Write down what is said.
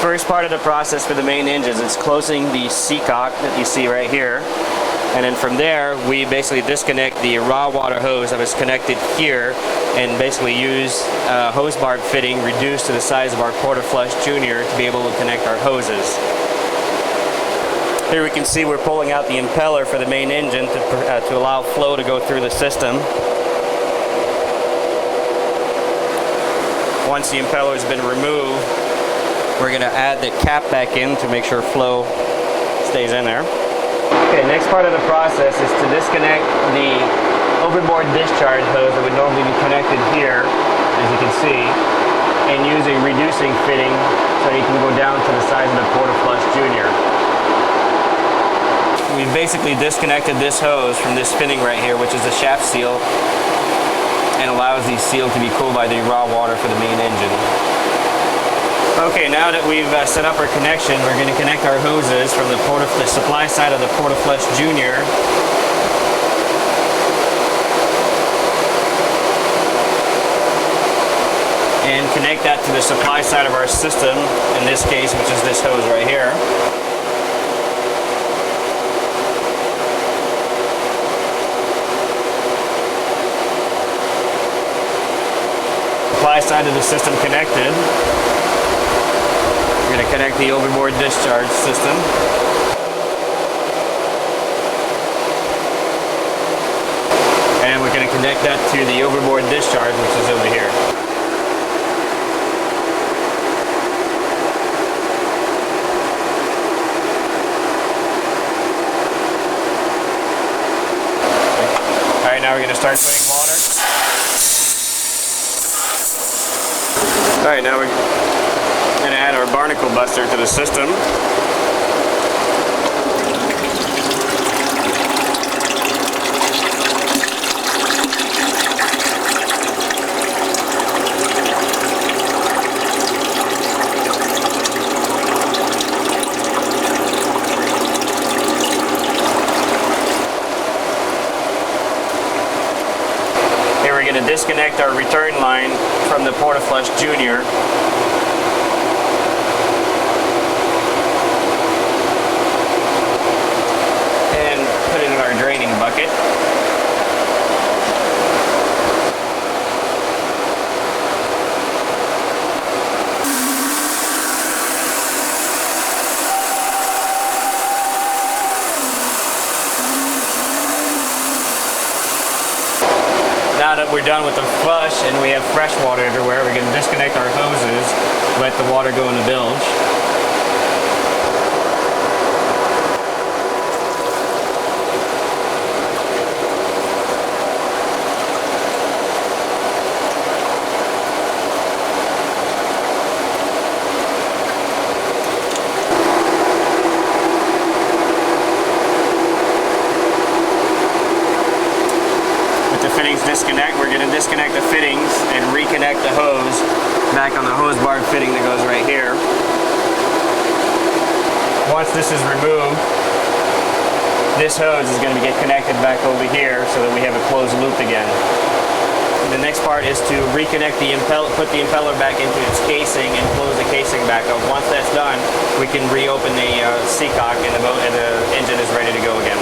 first part of the process for the main engines is closing the seacock that you see right here. And then from there, we basically disconnect the raw water hose that was connected here and basically use a hose barb fitting reduced to the size of our Portaflush Junior to be able to connect our hoses. Here we can see we're pulling out the impeller for the main engine to allow flow to go through the system. Once the impeller has been removed, we're going to add the cap back in to make sure flow stays in there. Okay, next part of the process is to disconnect the overboard discharge hose that would normally be connected here, as you can see, and use a reducing fitting so you can go down to the size of the Portaflush Junior. We've basically disconnected this hose from this fitting right here, which is the shaft seal, and allows the seal to be cooled by the raw water for the main engine. Okay, now that we've set up our connection, we're going to connect our hoses from the supply side of the Portaflush Junior. And connect that to the supply side of our system, in this case, which is this hose right here. Supply side of the system connected. We're going to connect the overboard discharge system. And we're going to connect that to the overboard discharge, which is over here. Alright, now we're going to start putting water. Alright, now we're going to add our barnacle buster to the system. Here we're going to disconnect our return line from the Portaflush Junior. Draining bucket. Now that we're done with the flush and we have fresh water everywhere, we're going to disconnect our hoses, let the water go in the bilge. Disconnect. We're going to disconnect the fittings and reconnect the hose back on the hose bar fitting that goes right here. Once this is removed, this hose is going to get connected back over here so that we have a closed loop again. The next part is to reconnect the impeller, put the impeller back into its casing and close the casing back up. Once that's done, we can reopen the seacock and the engine is ready to go again.